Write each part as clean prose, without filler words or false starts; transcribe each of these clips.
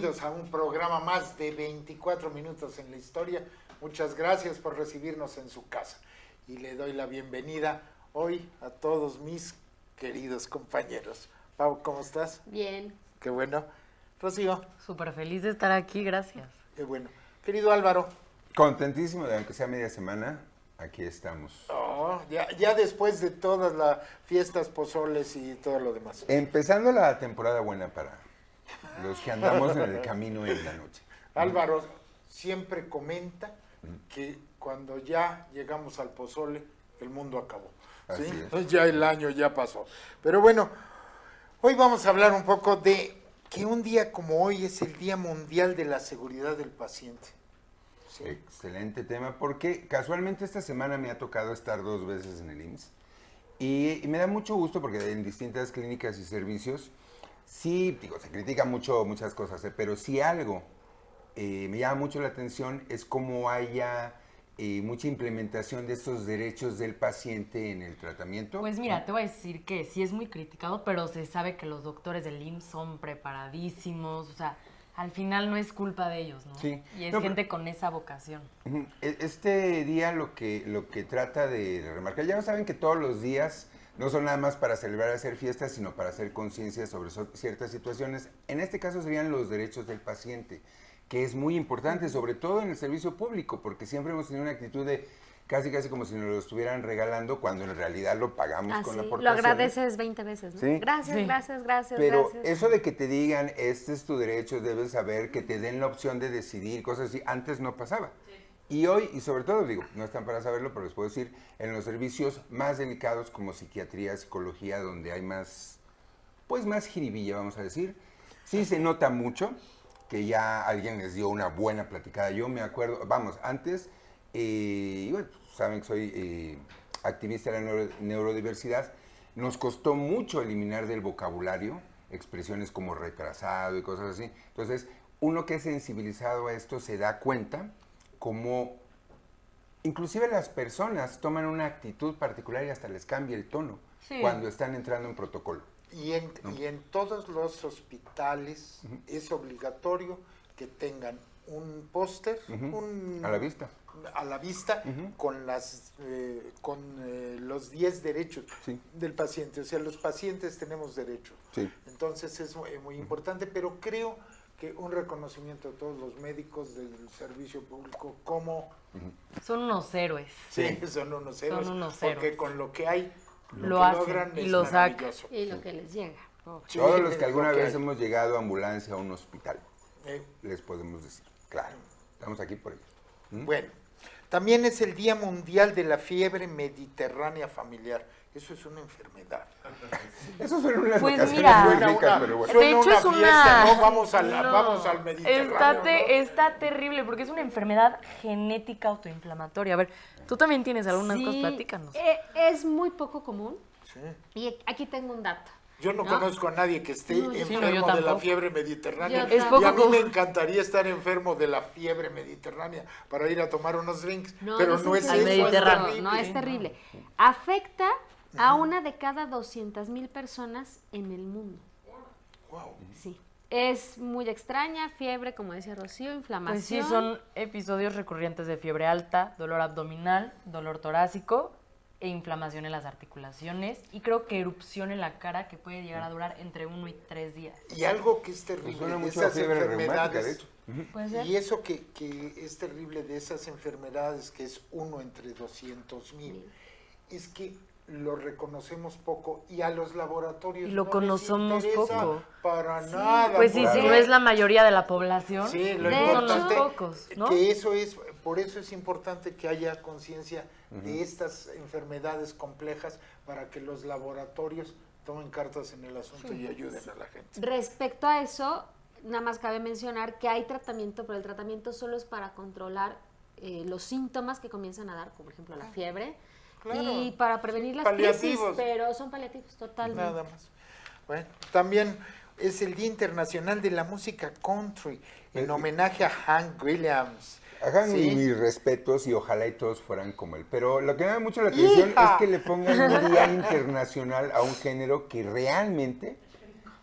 bienvenidos a un programa más de 24 minutos en la historia. Muchas gracias por recibirnos en su casa. Y le doy la bienvenida hoy a todos mis queridos compañeros. Pau, ¿cómo estás? Bien. Qué bueno. Rocío. Súper feliz de estar aquí, gracias. Qué bueno. Querido Álvaro. Contentísimo de aunque sea media semana, aquí estamos. Oh, ya después de todas las fiestas, pozoles y todo lo demás. Empezando la temporada buena para los que andamos en el camino en la noche. Álvaro siempre comenta que cuando ya llegamos al pozole, el mundo acabó. ¿Sí? Así es. Ya el año ya pasó. Pero bueno, hoy vamos a hablar un poco de que un día como hoy es el Día Mundial de la Seguridad del Paciente. ¿Sí? Excelente tema, porque casualmente esta semana me ha tocado estar 2 veces en el IMSS y me da mucho gusto porque en distintas clínicas y servicios, sí, digo, se critica mucho muchas cosas, pero si algo me llama mucho la atención es cómo haya mucha implementación de estos derechos del paciente en el tratamiento. Pues mira, te voy a decir que sí es muy criticado, pero se sabe que los doctores del IMSS son preparadísimos, o sea, al final no es culpa de ellos, ¿no? Sí. Y es gente con esa vocación. Este día lo que trata de remarcar, ya saben que todos los días no son nada más para celebrar, hacer fiestas, sino para hacer conciencia sobre ciertas situaciones. En este caso serían los derechos del paciente, que es muy importante, sobre todo en el servicio público, porque siempre hemos tenido una actitud de casi como si nos lo estuvieran regalando, cuando en realidad lo pagamos con la aportación. Lo agradeces 20 veces, ¿no? Sí. Gracias, Sí. gracias. Pero eso de que te digan, este es tu derecho, debes saber, que te den la opción de decidir, cosas así, antes no pasaba. Y hoy, y sobre todo, digo, no están para saberlo, pero les puedo decir, en los servicios más delicados como psiquiatría, psicología, donde hay más, pues más jiribilla, vamos a decir, sí se nota mucho que ya alguien les dio una buena platicada. Yo me acuerdo, vamos, antes, y bueno, saben que soy activista de la neurodiversidad, nos costó mucho eliminar del vocabulario expresiones como retrasado y cosas así. Entonces, uno que es sensibilizado a esto se da cuenta como inclusive las personas toman una actitud particular y hasta les cambia el tono cuando están entrando en protocolo. Y en todos los hospitales es obligatorio que tengan un póster A la vista. con los 10 derechos del paciente. O sea, los pacientes tenemos derechos. Sí. Entonces es muy importante, pero creo que un reconocimiento a todos los médicos del servicio público como... Son unos héroes. Sí, son unos héroes. Son unos porque héroes. con lo que hay, Lo que hacen logran y es lo sacan. maravilloso. Y lo que les llega. Sí, Todos los que es alguna lo que vez hay. hemos llegado a ambulancia a un hospital, Eh, les podemos decir, claro, estamos aquí por ello. Bueno, también es el Día Mundial de la Fiebre Mediterránea Familiar. Eso es una enfermedad. Eso suena unas Pues vacaciones mira, muy Suena ricas, una- pero bueno. suena De hecho, una es una... fiesta, ¿no? Vamos al No, Mediterráneo, ¿no? Está terrible, porque es una enfermedad genética autoinflamatoria. A ver, tú también tienes algunas cosas, platícanos. Es muy poco común. Sí. Y aquí tengo un dato. Yo no conozco a nadie que esté No, yo enfermo yo de la tampoco. fiebre mediterránea. Yo Es poco y a mí común. me encantaría estar enfermo de la fiebre mediterránea para ir a tomar unos drinks. No, pero dicen no es que eso, Al es Mediterráneo. terrible. No, es terrible. Afecta a una de cada 200,000 personas en el mundo. Wow. Sí. Es muy extraña, fiebre, como decía Rocío, inflamación. Pues sí, son episodios recurrentes de fiebre alta, dolor abdominal, dolor torácico e inflamación en las articulaciones y creo que erupción en la cara que puede llegar a durar entre 1 y 3 días. Y algo que es Pues terrible suena de mucho a esas fiebre reumática, de enfermedades, hecho. ¿Puede ser? y eso que es terrible de esas enfermedades, que es 1 entre 200,000, es que lo reconocemos poco y a los laboratorios Y lo no conocemos les interesa poco. para nada. Pues sí, porque- si no es la mayoría de la población, Sí, lo De son los importante pocos, ¿no? que eso es, por eso es importante que haya conciencia de estas enfermedades complejas para que los laboratorios tomen cartas en el asunto y ayuden a la gente. Respecto a eso, nada más cabe mencionar que hay tratamiento, pero el tratamiento solo es para controlar los síntomas que comienzan a dar, como por ejemplo la fiebre, Claro. y para prevenir las Paliativos. crisis, pero son paliativos totalmente. Nada más. Bueno, también es el Día Internacional de la Música Country, en homenaje a Hank Williams. Ajá, Sí. y mis respetos y ojalá y todos fueran como él. Pero lo que me da mucho la atención ¡Hija! es que le pongan un día internacional a un género que realmente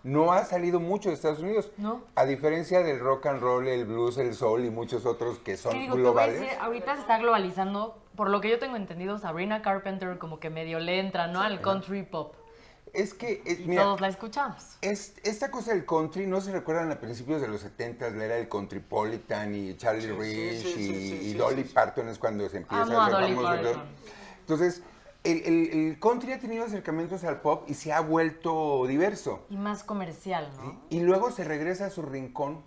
no ha salido mucho de Estados Unidos. No. A diferencia del rock and roll, el blues, el soul y muchos otros que son ¿Qué digo? Te voy a globales. decir, ahorita se está globalizando, por lo que yo tengo entendido, Sabrina Carpenter como que medio le entra, ¿no? Al country pop. Es que, Y mira, todos la escuchamos. esta cosa del country, ¿no se recuerdan a principios de los 70s? Era el Countrypolitan y Charlie Sí, Rich sí, sí, y sí, Dolly sí. Parton es cuando se empieza Amo a hacer Dolly famoso. Parton. Entonces, el country ha tenido acercamientos al pop y se ha vuelto diverso. Y más comercial, ¿no? Y luego se regresa a su rincón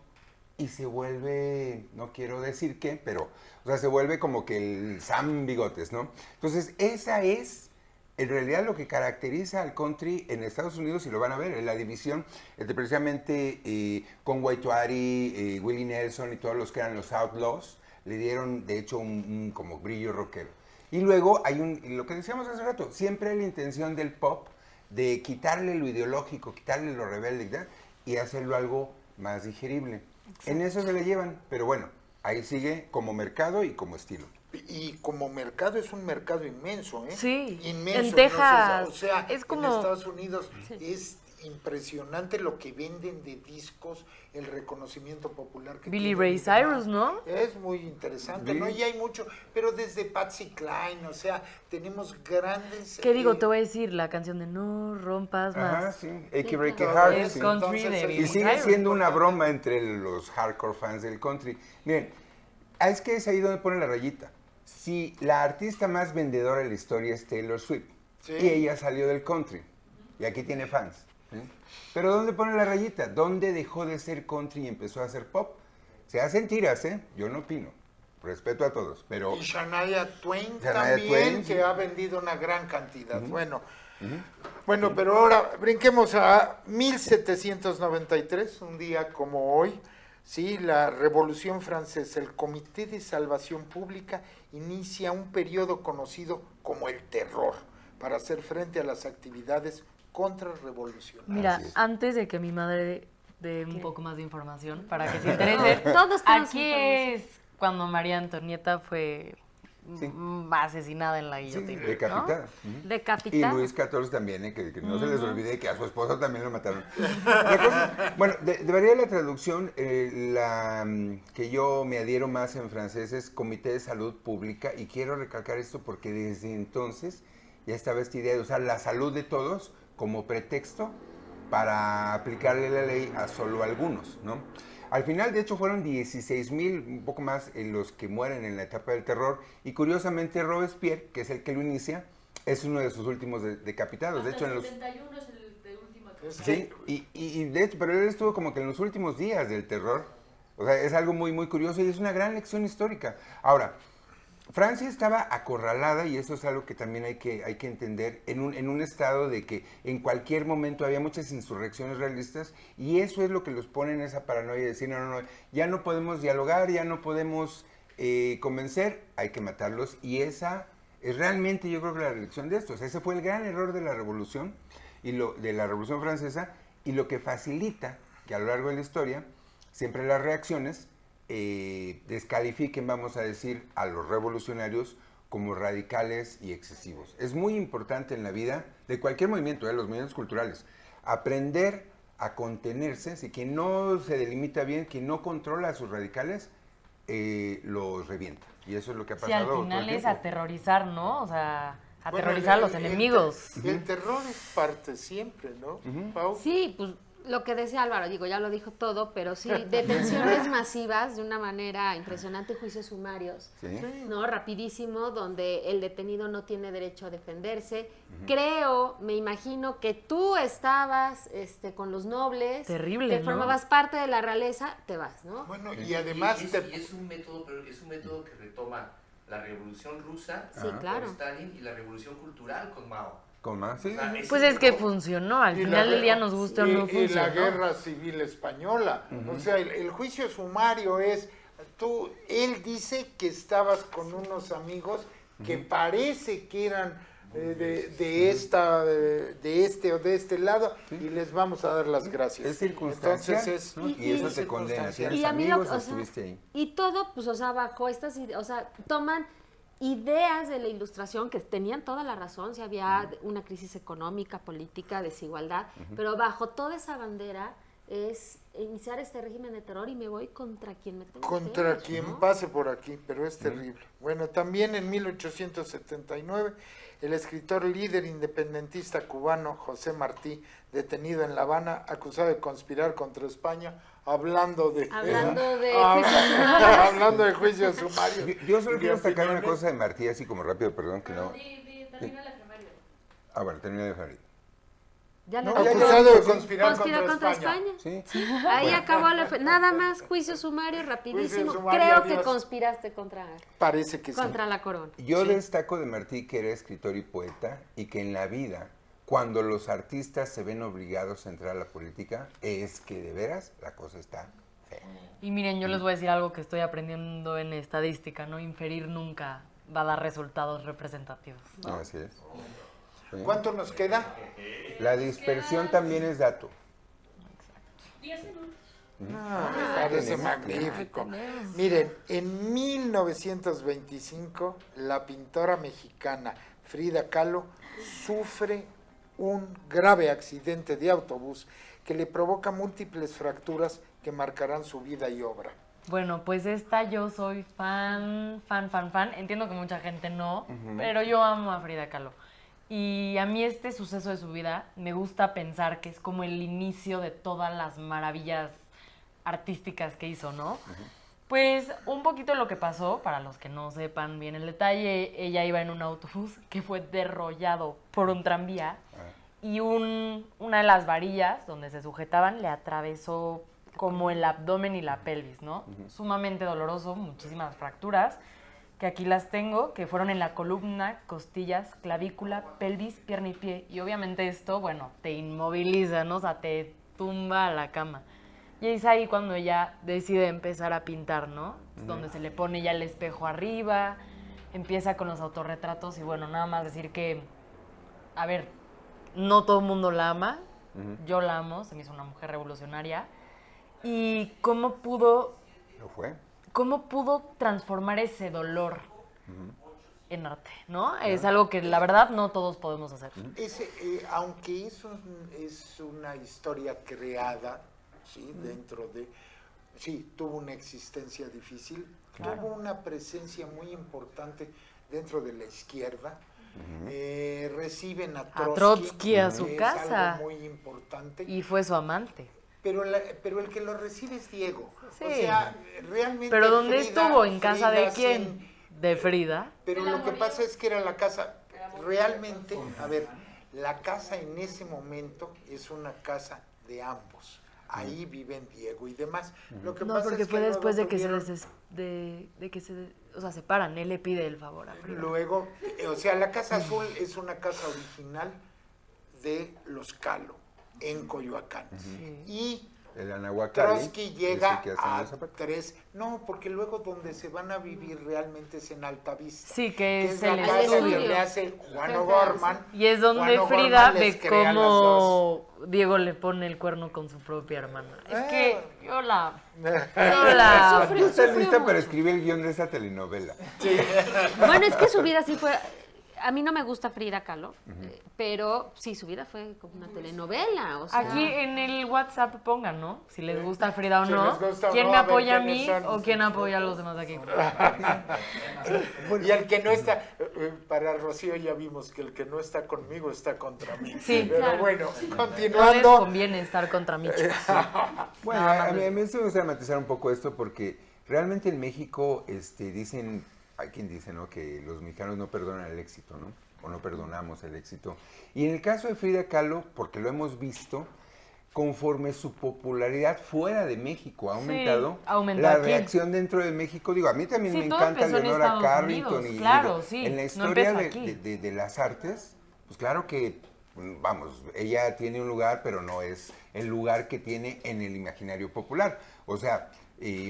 y se vuelve, no quiero decir qué, pero, o sea, se vuelve como que el Sam Bigotes, ¿no? Entonces, esa es en realidad lo que caracteriza al country en Estados Unidos, y lo van a ver, en la división entre precisamente Conway Twitty, Willie Nelson y todos los que eran los Outlaws, le dieron de hecho un como brillo rockero. Y luego hay lo que decíamos hace rato, siempre hay la intención del pop de quitarle lo ideológico, quitarle lo rebelde ¿verdad? Y hacerlo algo más digerible. Exacto. En eso se le llevan, pero bueno, ahí sigue como mercado y como estilo. Y como mercado es un mercado inmenso, ¿eh? Sí, inmenso. en Texas, O sea, es como... en Estados Unidos es impresionante lo que venden de discos, el reconocimiento popular que Billy tienen Ray y demás. Cyrus, ¿no? Es muy interesante, Sí. ¿no? Y hay mucho, pero desde Patsy Cline, o sea, tenemos grandes... ¿Qué digo? Te voy a decir la canción de No rompas Ajá, más. sí, Achy Breaky claro. Heart. Es sí. country Entonces, de y Y Billy sigue Cyrus. siendo una broma entre los hardcore fans del country. Miren, es que es ahí donde pone la rayita. Si la artista más vendedora de la historia es Taylor Swift, Sí. y ella salió del country, y aquí tiene fans. ¿Sí? Pero ¿dónde pone la rayita? ¿Dónde dejó de ser country y empezó a ser pop? Se hacen tiras, ¿eh? Yo no opino. Respeto a todos, pero... Y Shania Twain Shania también, Twain, que sí. ha vendido una gran cantidad. Bueno, pero ahora brinquemos a 1793, un día como hoy, sí, la Revolución Francesa, el Comité de Salvación Pública inicia un periodo conocido como el terror para hacer frente a las actividades contrarrevolucionarias. Mira, Así es. antes de que mi madre dé un poco más de información para que se interese, Todos tenemos aquí información. es cuando María Antonieta fue Sí. asesinada en la Sí, guillotina. ¿no? decapitada. Ujú. Y Decapitada. Luis XIV también, que no se les olvide que a su esposo también lo mataron. La cosa- bueno, debería la traducción, que yo me adhiero más en francés es Comité de Salud Pública, y quiero recalcar esto porque desde entonces ya estaba esta idea de usar la salud de todos como pretexto para aplicarle la ley a solo algunos, ¿no? Al final, de hecho, fueron 16,000, un poco más, los que mueren en la etapa del terror, y curiosamente Robespierre, que es el que lo inicia, es uno de sus últimos decapitados. De hecho, en los... 71 es el de última. Es Sí, y de hecho, pero él estuvo como que en los últimos días del terror. O sea, es algo muy, muy curioso y es una gran lección histórica. Ahora, Francia estaba acorralada, y eso es algo que también hay que entender, en un estado de que en cualquier momento había muchas insurrecciones realistas, y eso es lo que los pone en esa paranoia de decir, no, ya no podemos dialogar, ya no podemos convencer, hay que matarlos, y esa es realmente, yo creo que la lección de esto. O sea, ese fue el gran error de la revolución, de la Revolución Francesa, y lo que facilita que a lo largo de la historia, siempre las reacciones descalifiquen, vamos a decir, a los revolucionarios como radicales y excesivos. Es muy importante en la vida de cualquier movimiento, los movimientos culturales, aprender a contenerse. Si quien no se delimita bien, quien no controla a sus radicales, los revienta. Y eso es lo que ha Sí, pasado al todo final el es tiempo. aterrorizar, ¿no? O sea, Bueno, aterrorizar a los enemigos. El terror es parte siempre, ¿no, Pau? Sí, pues lo que decía Álvaro, digo, ya lo dijo todo, pero sí, detenciones masivas de una manera impresionante, juicios sumarios, Sí. ¿no? Rapidísimo, donde el detenido no tiene derecho a defenderse. Creo, me imagino que tú estabas con los nobles, Terrible, que ¿no? formabas parte de la realeza, te vas, ¿no? Bueno, y además y te... es un método, pero es un método que retoma la revolución rusa Sí, claro. con Stalin y la revolución cultural con Mao. ¿Con más? Sí. O sea, Pues es que funcionó, al Y final la del día guerra- nos guste o no y funcionó. la guerra civil española. O sea, el juicio sumario es, él dice que estabas con unos amigos que parece que eran de este o de este lado, y les vamos a dar las gracias. Es circunstancial, Entonces ¿no? es, Y eso es te condena. circunstancial. Tienes Y a mí lo- amigos, o sea, estuviste ahí. Y todo, pues, o sea, bajo estas ideas, o sea, toman ideas de la Ilustración que tenían toda la razón, si había una crisis económica, política, desigualdad, pero bajo toda esa bandera es iniciar este régimen de terror y me voy contra quien me tenga Contra que, quien ¿no? pase por aquí, pero es terrible. Bueno, también en 1879, el escritor líder independentista cubano José Martí, detenido en La Habana, acusado de conspirar contra España, hablando de juicios sumarios. Hablando de juicios sumarios. Yo solo quiero destacar una opiniones. cosa de Martí, así como rápido, perdón, que no... Termina el efeméride. Ah, bueno, termina de efeméride. Ya No, lo ya, Acusado de conspiró conspirar contra España. Sí. Ahí acabó nada más juicio sumario rapidísimo. Juicio sumario, Creo que adiós. conspiraste contra Parece que sí. la corona. Yo destaco de Martí que era escritor y poeta y que en la vida, cuando los artistas se ven obligados a entrar a la política, es que de veras la cosa está fea. Y miren, yo les voy a decir algo que estoy aprendiendo en estadística, ¿no? Inferir nunca va a dar resultados representativos. No, así es. Sí. ¿Cuánto nos queda? La dispersión también es dato. Me parece magnífico. Miren, en 1925, la pintora mexicana Frida Kahlo sufre un grave accidente de autobús que le provoca múltiples fracturas que marcarán su vida y obra. Bueno, pues yo soy fan. Entiendo que mucha gente no, pero yo amo a Frida Kahlo. Y a mí este suceso de su vida me gusta pensar que es como el inicio de todas las maravillas artísticas que hizo, ¿no? Pues un poquito lo que pasó, para los que no sepan bien el detalle, ella iba en un autobús que fue derrollado por un tranvía y una de las varillas donde se sujetaban le atravesó como el abdomen y la pelvis, ¿no? Sumamente doloroso, muchísimas fracturas, que aquí las tengo, que fueron en la columna, costillas, clavícula, pelvis, pierna y pie. Y obviamente esto, bueno, te inmoviliza, ¿no? O sea, te tumba a la cama. Y es ahí cuando ella decide empezar a pintar, ¿no? Donde se le pone ya el espejo arriba, empieza con los autorretratos y bueno, nada más decir que, a ver, no todo el mundo la ama, yo la amo, se me hizo una mujer revolucionaria. ¿Y cómo pudo ¿Lo fue? transformar ese dolor en arte, ¿no? Es algo que la verdad no todos podemos hacer. Aunque es una historia creada, ¿sí? Dentro de... Sí, tuvo una existencia difícil, tuvo una presencia muy importante dentro de la izquierda. Reciben a Trotsky a su es casa. algo muy importante. Y fue su amante. Pero el que lo recibe es Diego. Sí. O sea, realmente. Pero ¿dónde Frida- estuvo? ¿En casa de Frida quién? sí, ¿De Frida? pero lo que pasa es que era la casa. Realmente, a ver, la casa en ese momento es una casa de ambos. Ahí viven Diego y demás. Lo que No, pasa porque es que fue luego después de que tuvieron- o sea, separan. Él le pide el favor a Frida. Luego, o sea, la Casa Azul es una casa original de los Kahlo, en Coyoacán. Y El Anahuacalli. Trotsky llega ese que hacen a los zapatos. 3. No, porque luego donde se van a vivir realmente es en Altavista. Sí, que es la el casa estudio. que le hace Juan O'Gorman. Y es donde Juan Frida O'Gorman les ve crea las dos. cómo Diego le pone el cuerno con su propia hermana. Es que yo la... Tú estás lista para escribir el guión de esa telenovela. Bueno, es que su vida sí fue... A mí no me gusta Frida Kahlo, pero sí, su vida fue como una telenovela. O sea, Aquí en el WhatsApp pongan, ¿no? Si les gusta Frida o Si no. les gusta o ¿Quién no, me a ver apoya a quiénes mí son. o quién apoya a los demás de aquí? Y el que no está, para Rocío ya vimos que el que no está conmigo está contra mí. Sí, Pero claro. bueno, No les continuando. conviene estar contra mí, chicos. Bueno, a mí me gusta matizar un poco esto porque realmente en México dicen, hay quien dice, ¿no? Que los mexicanos no perdonan el éxito, ¿no? O no perdonamos el éxito. Y en el caso de Frida Kahlo, porque lo hemos visto, conforme su popularidad fuera de México ha aumentado, aumentó la aquí. reacción dentro de México, digo, a mí también Sí, me todo encanta empezó en Leonora Estados Carrington. Unidos, Y claro, digo, sí, en la no historia empezó aquí. de las artes, pues claro que, vamos, ella tiene un lugar, pero no es el lugar que tiene en el imaginario popular. O sea,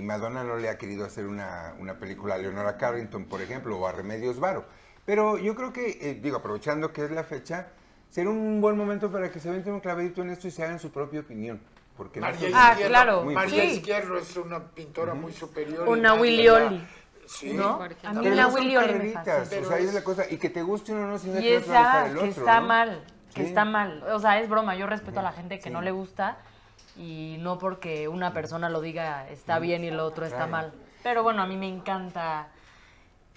Madonna no le ha querido hacer una película a Leonora Carrington, por ejemplo, o a Remedios Varo. Pero yo creo que, aprovechando que es la fecha, será un buen momento para que se venten un clavadito en esto y se hagan su propia opinión. Porque no María son- Ah, Izquierdo, claro, María sí. Izquierdo es una pintora muy superior. y Una nadie Willioli. Sí, ¿no? por ejemplo. A mí Pero la no son Willy Ole me carreritas, fascina. o sea, ahí es la cosa. Y que te guste uno no significa Y que no te va a gustar esa el que otro, está ¿no? mal, que Sí. está mal. O sea, es broma, yo respeto a la gente que Sí. no le gusta y no porque una persona lo diga está bien y el otro está Claro. mal. Pero bueno, a mí me encanta.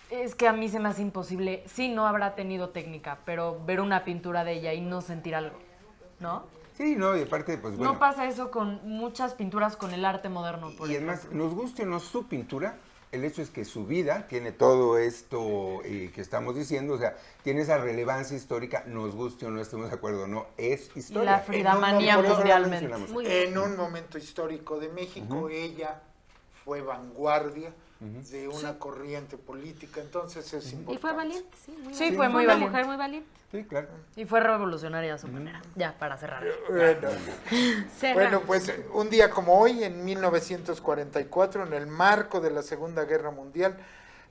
Es que a mí se me hace imposible. Sí, no habrá tenido técnica, pero ver una pintura de ella y no sentir algo, ¿no? Sí, no, y aparte, pues bueno. No pasa eso con muchas pinturas con el arte moderno, por Y además, ejemplo. nos guste o no su pintura, el hecho es que su vida tiene todo esto que estamos diciendo, o sea, tiene esa relevancia histórica, nos guste o no estemos de acuerdo o no, es Y historia. la fridamanía Por eso la mundialmente. mencionamos. Muy bien. En un momento histórico de México, ella fue vanguardia de una corriente política, entonces es importante. Y fue valiente, sí. Muy Sí, valiente. fue muy una valiente. mujer muy valiente. Sí, claro. Y fue revolucionaria a su manera. Ya, para cerrar. Bueno, Cerramos. bueno, pues un día como hoy, en 1944, en el marco de la Segunda Guerra Mundial,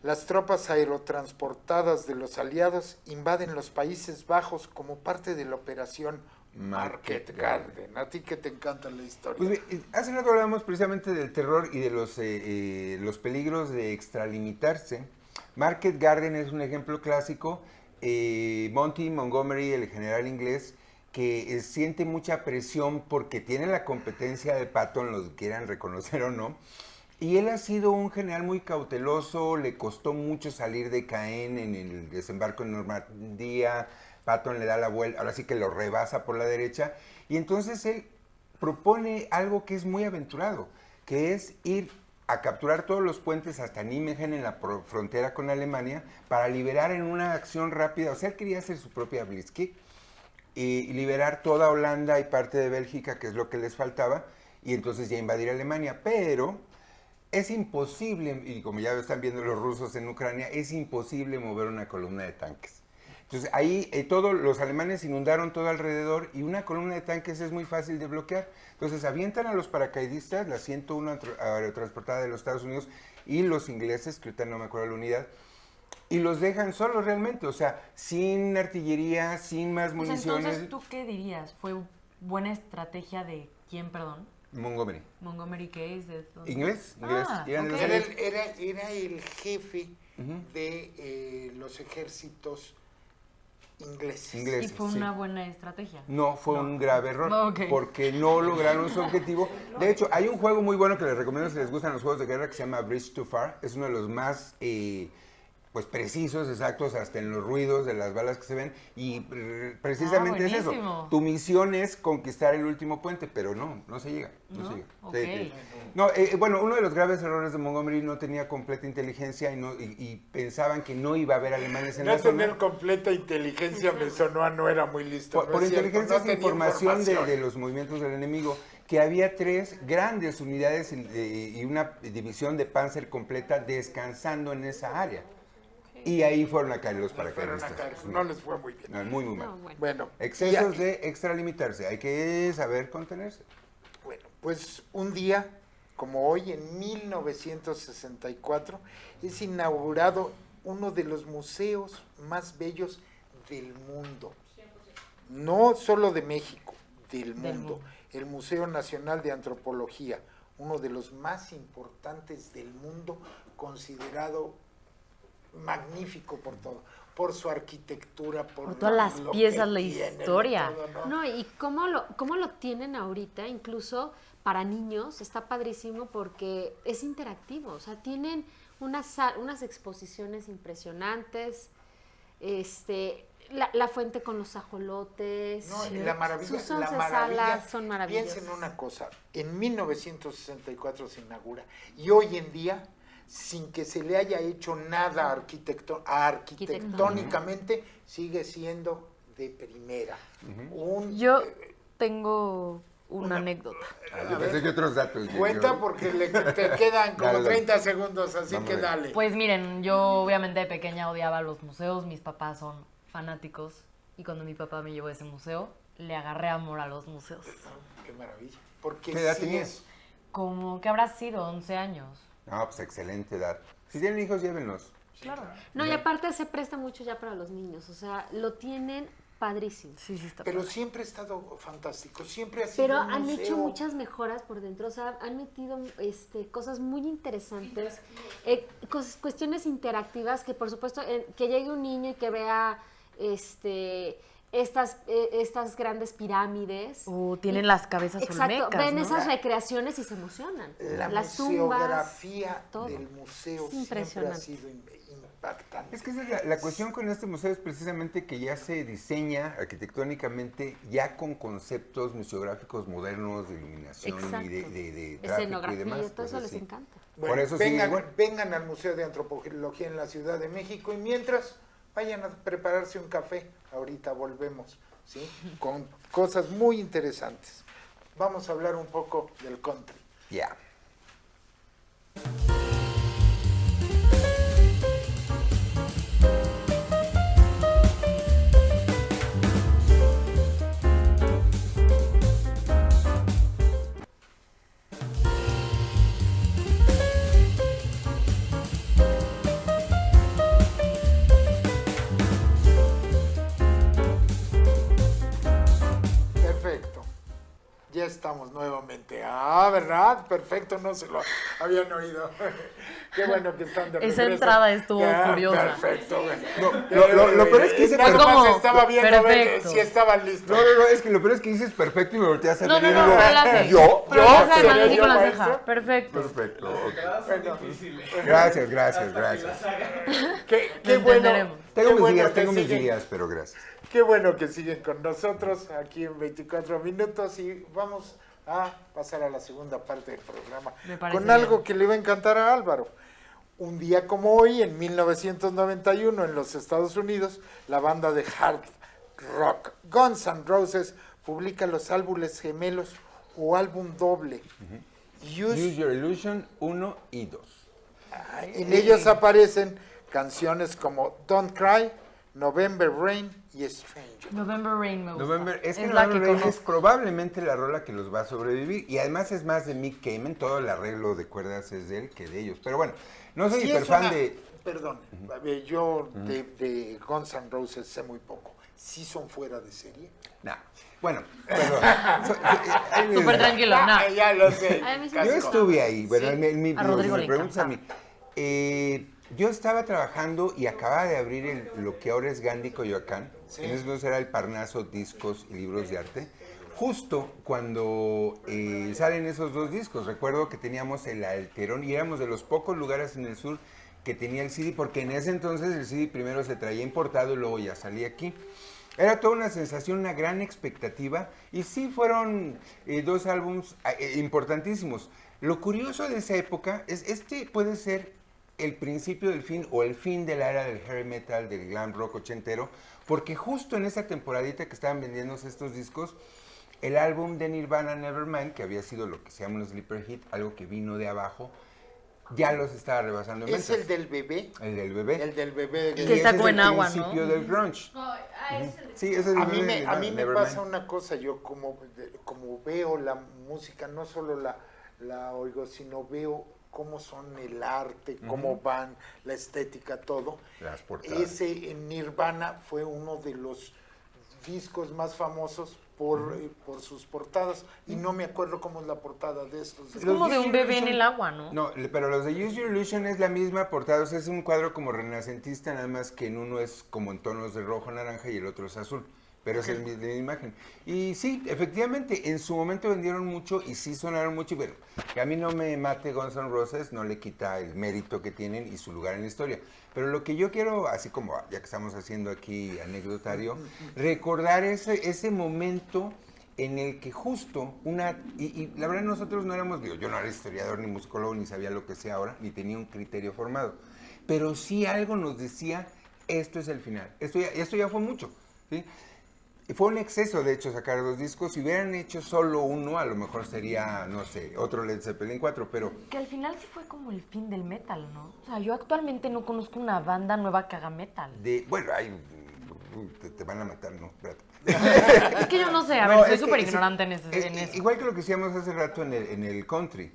las tropas aerotransportadas de los aliados invaden los Países Bajos como parte de la operación Market Garden. A ti que te encanta la historia. Pues, hace rato hablábamos precisamente del terror y de los peligros de extralimitarse. Market Garden es un ejemplo clásico. Monty Montgomery, el general inglés, que siente mucha presión porque tiene la competencia de Patton, los quieran reconocer o no. Y él ha sido un general muy cauteloso, le costó mucho salir de Caen en el desembarco en Normandía. Patton le da la vuelta, ahora sí que lo rebasa por la derecha. Y entonces él propone algo que es muy aventurado, que es ir a capturar todos los puentes hasta Nijmegen en la frontera con Alemania para liberar en una acción rápida. O sea, él quería hacer su propia Blitzkrieg y liberar toda Holanda y parte de Bélgica, que es lo que les faltaba, y entonces ya invadir Alemania. Pero es imposible, y como ya están viendo los rusos en Ucrania, es imposible mover una columna de tanques. Entonces ahí los alemanes inundaron todo alrededor y una columna de tanques es muy fácil de bloquear. Entonces avientan a los paracaidistas, la 101 aerotransportada de los Estados Unidos y los ingleses, que ahorita no me acuerdo la unidad, y los dejan solos realmente, o sea, sin artillería, sin más Pues municiones. entonces, ¿tú qué dirías? ¿Fue buena estrategia de quién, perdón? Montgomery. Montgomery, ¿qué es? ¿De dónde? Inglés. Ah, Eran de los ok. ingleses. Era el jefe de los ejércitos ingleses. Ingleses, Y fue sí. una buena estrategia. No, fue un grave error, Ok. porque no lograron su objetivo. De hecho, hay un juego muy bueno que les recomiendo si les gustan los juegos de guerra que se llama Bridge Too Far. Es uno de los más pues precisos, exactos, hasta en los ruidos de las balas que se ven. Y precisamente es eso. buenísimo. Tu misión es conquistar el último puente, pero no se llega. No ¿No? se llega. Ok. No, bueno, uno de los graves errores de Montgomery no tenía completa inteligencia y pensaban que no iba a haber alemanes en No la zona. tener completa inteligencia me sonó a no era muy listo. Por, no por es cierto, inteligencia no es tenía información de información. los movimientos del enemigo, que había 3 grandes unidades y una división de Panzer completa descansando en esa área. Y ahí fueron a caer los Fueron paracaidistas. a caer, no les fue muy bien. No, muy, muy mal. No, bueno. Bueno, Excesos ya- de extralimitarse, hay que saber contenerse. Bueno, pues un día como hoy, en 1964, es inaugurado uno de los museos más bellos del mundo. No solo de México, del mundo. El Museo Nacional de Antropología, uno de los más importantes del mundo, considerado magnífico por todo, por su arquitectura, por todas las lo que piezas, la tiene, historia. todo, ¿no? No, y cómo lo tienen ahorita, incluso para niños, está padrísimo porque es interactivo, o sea, tienen unas exposiciones impresionantes, la fuente con los ajolotes, No, y la maravilla, sus la 11 maravilla, salas son maravillosas. piensen una cosa, en 1964 se inaugura y hoy en día, sin que se le haya hecho nada arquitectónicamente, sigue siendo de primera. Yo tengo una Una- anécdota. Yo pensé que otros datos. Cuenta porque te quedan como Dale, dale. 30 segundos, así Vamos que a ver. dale. Pues miren, yo obviamente de pequeña odiaba los museos, mis papás son fanáticos y cuando mi papá me llevó a ese museo, le agarré amor a los museos. Qué maravilla. Porque ¿Qué edad sí tenías? es- Como que habrá sido 11 años. No, pues excelente edad. Si tienen hijos, llévenlos. Claro. No, y aparte se presta mucho ya para los niños, o sea, lo tienen padrísimo. Sí, sí está Pero padre. siempre ha estado fantástico, siempre ha sido Pero un han museo. hecho muchas mejoras por dentro, o sea, han metido cosas muy interesantes, cuestiones interactivas que por supuesto, que llegue un niño y que vea estas grandes pirámides. Tienen las cabezas Exacto, olmecas, ven ¿no? esas recreaciones y se emocionan. La Las museografía tumbas, todo. del museo Es siempre ha impresionante. sido impactante. Es que esa es la cuestión con este museo es precisamente que ya se diseña arquitectónicamente ya con conceptos museográficos modernos de iluminación Exacto. y de tráfico y Escenografía, demás. todo eso Entonces, les sí. encanta. Bueno, Por eso sigue igual. vengan al Museo de Antropología en la Ciudad de México y mientras vayan a prepararse un café. Ahorita volvemos, ¿sí? Con cosas muy interesantes. Vamos a hablar un poco del country. Ya. Perfecto. Ya estamos nuevamente. Ah, ¿verdad? Perfecto, no se lo habían oído. Qué bueno que están de Esa regreso. entrada estuvo curiosa. Perfecto, güey. Lo peor es que hice Nada Fue más como estaba viendo a ver perfecto. si estaban listos. No, es que lo peor es que dices perfecto y me volteas a No, ver no, y no, digo, pero la hace. ¿yo? Pero la hace ¿Seré mal, así yo, con la maestro? ceja. Perfecto. Perfecto. ok. Bueno, Gracias, gracias, gracias. qué Lo bueno. entenderemos. Tengo qué mis bueno días, que tengo mis siguen. días, pero gracias. Qué bueno que siguen con nosotros aquí en 24 minutos y vamos a pasar a la segunda parte del programa Me parece con algo bien. que le va a encantar a Álvaro. Un día como hoy, en 1991, en los Estados Unidos, la banda de hard rock Guns N' Roses publica los álbumes gemelos o álbum doble. Use Your Illusion 1 y 2. En ellos aparecen canciones como Don't Cry, November Rain y Stranger. November Rain me gusta. November, es que la November que Rain es conozco. probablemente la rola que los va a sobrevivir y además es más de Mick Kamen, todo el arreglo de cuerdas es de él que de ellos. Pero bueno, no soy Sí, hiper es fan una- de... Perdón, a ver, yo de Guns N' Roses sé muy poco. ¿Sí son fuera de serie? No, bueno, perdón. Ahí les Súper va. tranquilo, no. Ya lo sé. Ay, a mí sí Yo me Casco. estuve ahí, bueno, Sí. si Rodrigo me le preguntas a mí. encantaba. Yo estaba trabajando y acababa de abrir lo que ahora es Gandhi Coyoacán. Sí. En ese entonces era el Parnaso Discos y Libros de Arte. Justo cuando salen esos dos discos, recuerdo que teníamos el Alterón y éramos de los pocos lugares en el sur que tenía el CD, porque en ese entonces el CD primero se traía importado y luego ya salía aquí. Era toda una sensación, una gran expectativa y sí fueron dos álbumes importantísimos. Lo curioso de esa época es puede ser el principio del fin o el fin de la era del heavy metal, del glam rock ochentero, porque justo en esa temporadita que estaban vendiéndose estos discos, el álbum de Nirvana, Nevermind, que había sido lo que se llama un sleeper hit, algo que vino de abajo, ya los estaba rebasando en ¿Es ventas. el del bebé? El del bebé. El del bebé. Y Que ese está es como el en agua, ¿no? principio del grunge. Sí, ese es el A mí bebé de me Nevermind. pasa una cosa, yo como veo la música, no solo la oigo, sino veo cómo son el arte, cómo van, la estética, todo. Las portadas. Ese en Nirvana fue uno de los discos más famosos por sus portadas y no me acuerdo cómo es la portada de estos. Es como de un bebé en el agua, ¿no? No, pero los de Use Your Illusion es la misma portada, o sea, es un cuadro como renacentista, nada más que en uno es como en tonos de rojo, naranja y el otro es azul. Pero es la misma imagen. Y sí, efectivamente, en su momento vendieron mucho y sí sonaron mucho. Y bueno, que a mí no me mate Guns N' Roses, no le quita el mérito que tienen y su lugar en la historia. Pero lo que yo quiero, así como ya que estamos haciendo aquí anecdotario, recordar ese momento en el que justo y la verdad nosotros no éramos, yo no era historiador ni musicólogo, ni sabía lo que sé ahora, ni tenía un criterio formado. Pero sí algo nos decía, esto es el final. Esto ya fue mucho, ¿sí? Y fue un exceso, de hecho, sacar dos discos. Si hubieran hecho solo uno, a lo mejor sería, no sé, otro Led Zeppelin 4, pero... Que al final sí fue como el fin del metal, ¿no? O sea, yo actualmente no conozco una banda nueva que haga metal. Bueno, te van a matar, ¿no? Espérate. Es que yo no sé, a ver, No, soy es que súper sí, ignorante en eso. Igual que lo que decíamos hace rato en el country.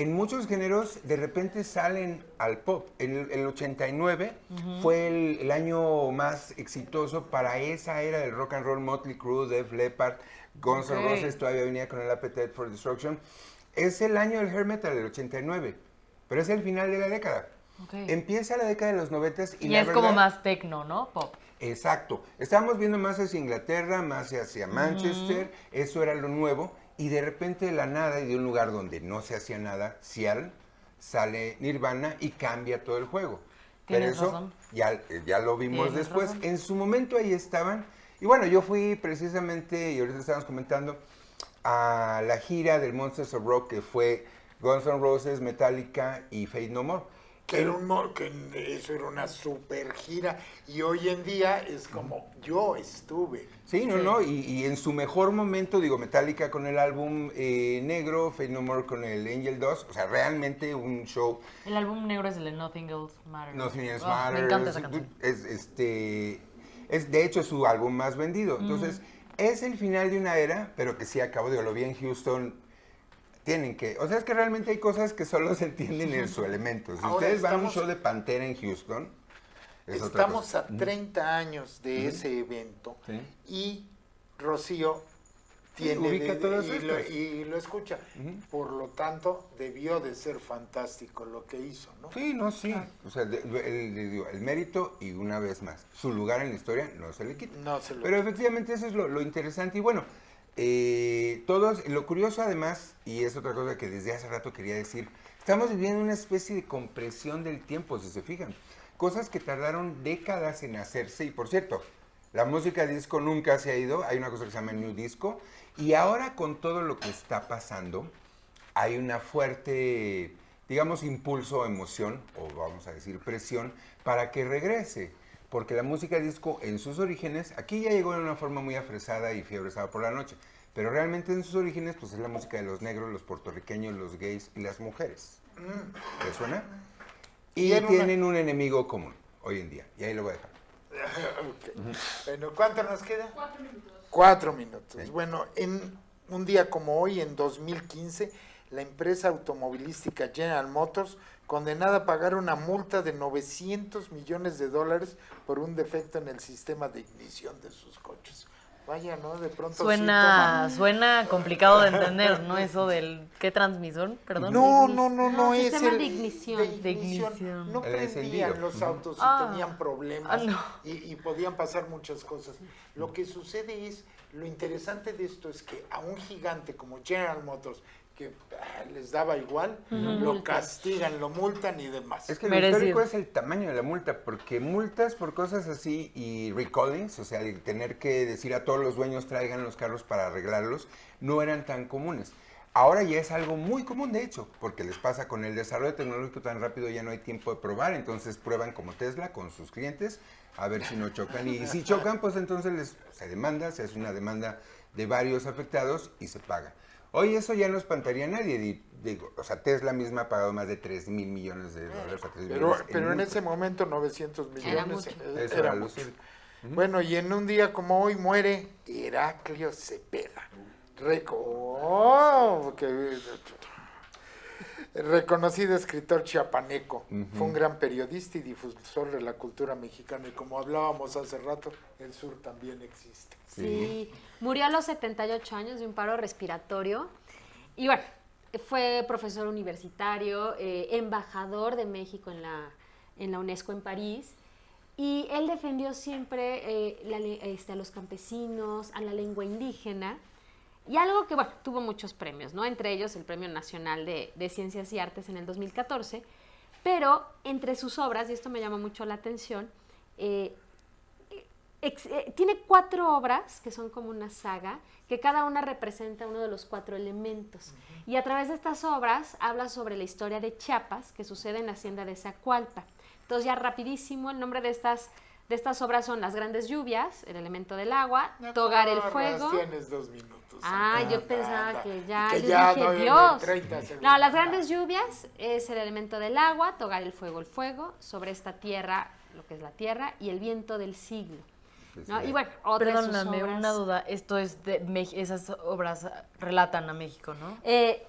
en muchos géneros de repente salen al pop. El 89 fue el año más exitoso para esa era del rock and roll. Motley Crue, Def Leppard, Guns N' Roses todavía venía con el Appetite for Destruction. Es el año del hair metal, el 89, pero es el final de la década. Empieza la década de los 90 y es verdad, como más techno, ¿no? Pop. Exacto. Estábamos viendo más hacia Inglaterra, más hacia Manchester, eso era lo nuevo, y de repente de la nada y de un lugar donde no se hacía nada, Seattle, sale Nirvana y cambia todo el juego. Pero eso razón. Ya lo vimos después. Razón. En su momento ahí estaban, y bueno, yo fui precisamente, y ahorita estábamos comentando, a la gira del Monsters of Rock, que fue Guns N' Roses, Metallica y Faith No More. Que eso era una super gira, y hoy en día es como yo estuve. Sí, no, y en su mejor momento, digo, Metallica con el álbum negro, Faith No More con el Angel Dust, o sea, realmente un show. El álbum negro es el de Nothing Else Matters. Nothing Else Matters. Me encanta esa canción. Es de hecho su álbum más vendido. Entonces, es el final de una era, pero que sí acabó, digo, lo vi en Houston. Tienen que, o sea, es que realmente hay cosas que solo se entienden en su elemento. Si ustedes van a un show de Pantera en Houston, es otra cosa. Estamos a 30 años de ese evento, y Rocío tiene y lo escucha. Por lo tanto, debió de ser fantástico lo que hizo, ¿no? Sí, o sea, el mérito, y una vez más, su lugar en la historia no se le quita. Pero efectivamente eso es lo interesante, y bueno, lo curioso además, y es otra cosa que desde hace rato quería decir, estamos viviendo una especie de compresión del tiempo, si se fijan. Cosas que tardaron décadas en hacerse, y por cierto, la música disco nunca se ha ido, hay una cosa que se llama New Disco, y ahora con todo lo que está pasando, hay una fuerte, digamos, impulso, emoción, o vamos a decir presión, para que regrese. Porque la música disco en sus orígenes, aquí ya llegó de una forma muy afresada y fiebre sábado por la noche, pero realmente en sus orígenes pues es la música de los negros, los puertorriqueños, los gays y las mujeres. ¿Les suena? Y tienen un enemigo común hoy en día, y ahí lo voy a dejar. Bueno, ¿cuánto nos queda? 4 minutos. 4 minutos. Sí. Bueno, en un día como hoy, en 2015, la empresa automovilística General Motors condenada a pagar una multa de $900 millones por un defecto en el sistema de ignición de sus coches. Vaya, ¿no? De pronto suena complicado de entender, ¿no? Eso del ¿qué transmisor? Perdón. No, es sistema el de ignición. de ignición. No prendían los autos y tenían problemas y podían pasar muchas cosas. Lo que sucede es, lo interesante de esto es que a un gigante como General Motors, que les daba igual, lo castigan, lo multan y demás. Es que lo histórico es el tamaño de la multa, porque multas por cosas así y recallings, o sea, el tener que decir a todos los dueños traigan los carros para arreglarlos, no eran tan comunes. Ahora ya es algo muy común, de hecho, porque les pasa con el desarrollo tecnológico tan rápido, ya no hay tiempo de probar, entonces prueban como Tesla con sus clientes, a ver si no chocan. Y si chocan, pues entonces se demanda, se hace una demanda de varios afectados y se paga. Hoy eso ya no espantaría a nadie, digo, o sea, Tesla misma ha pagado más de $3,000 millones pero en ese momento 900 millones era mucho. Bueno, y en un día como hoy muere Heraclio Cepeda, reconocido escritor chiapaneco. Fue un gran periodista y difusor de la cultura mexicana, y como hablábamos hace rato, el sur también existe. Sí, murió a los 78 años de un paro respiratorio, y bueno, fue profesor universitario, embajador de México en la UNESCO en París, y él defendió siempre a los campesinos, a la lengua indígena, y algo que, bueno, tuvo muchos premios, ¿no? Entre ellos el Premio Nacional de Ciencias y Artes en el 2014, pero entre sus obras, y esto me llama mucho la atención, tiene 4 obras que son como una saga, que cada una representa uno de los 4 elementos. Y a través de estas obras habla sobre la historia de Chiapas, que sucede en la hacienda de Zacualpa. Entonces, ya rapidísimo, el nombre de estas obras son Las Grandes Lluvias, el elemento del agua, Togar el fuego. Tienes 2 minutos. Yo pensaba que ya, que yo ya dije, no, Dios. 30 segundos. No, Las Grandes Lluvias es el elemento del agua, Togar el fuego, sobre esta tierra, lo que es la tierra, y el viento del siglo. ¿no? Y bueno, otra de sus Perdóname, obras. una duda. Esto es de esas obras relatan a México, ¿no?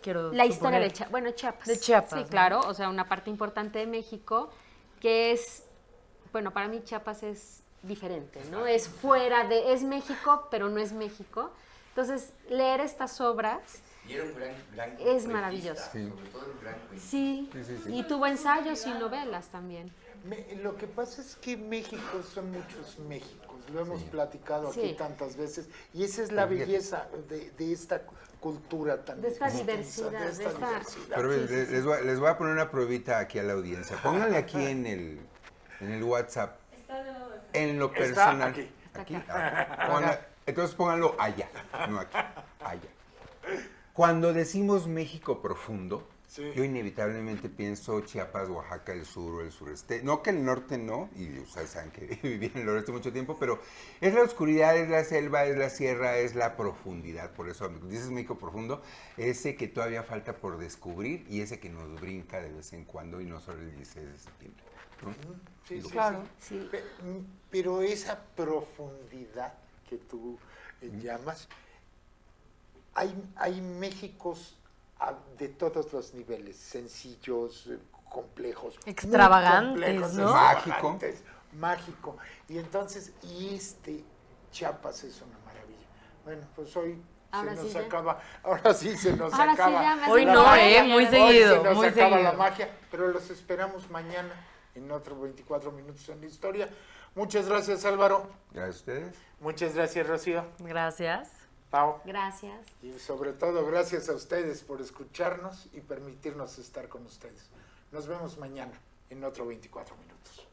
Quiero La historia suponer. de Chiapas. Bueno, Chiapas. De Chiapas, Sí, ¿no? claro. O sea, una parte importante de México que es, bueno, para mí Chiapas es diferente, ¿no? Es fuera de, es México, pero no es México. Entonces, leer estas obras Y era un gran es cuentista, maravilloso. Sobre todo un gran cuentista. Sí, Sí. y tuvo ensayos y novelas también. Lo que pasa es que México son muchos Méxicos, lo hemos platicado aquí Sí. tantas veces, y esa es la belleza de esta cultura tan De esta extensa, diversidad, de esta de esta- diversidad. Pero les voy a poner una pruebita aquí a la audiencia. Pónganle aquí en el WhatsApp. En lo Está personal. aquí. Aquí. Entonces pónganlo allá, no aquí. Allá. Cuando decimos México profundo, Sí. yo inevitablemente pienso Chiapas, Oaxaca, el sur o el sureste. No que el norte no, y ustedes saben que viví en el noreste mucho tiempo, pero es la oscuridad, es la selva, es la sierra, es la profundidad. Por eso dices México profundo, ese que todavía falta por descubrir y ese que nos brinca de vez en cuando y no solo el 16 de septiembre. ¿no? Sí, Digo, sí, claro. Sí. Pero esa profundidad que tú llamas, hay Méxicos de todos los niveles, sencillos, complejos, muy Extravagantes, complejos, ¿no? extravagantes, mágico. Y entonces, Chiapas es una maravilla. Bueno, pues hoy Ahora se nos sí ya. acaba, ahora sí se nos Ahora sí acaba. ya me hace Hoy la no, magia. muy Hoy seguido, se nos muy acaba seguido. la magia, pero los esperamos mañana en otros 24 minutos en la historia. Muchas gracias, Álvaro. Gracias a ustedes. Muchas gracias, Rocío. Gracias. Pau. Gracias. Y sobre todo, gracias a ustedes por escucharnos y permitirnos estar con ustedes. Nos vemos mañana en otro 24 minutos.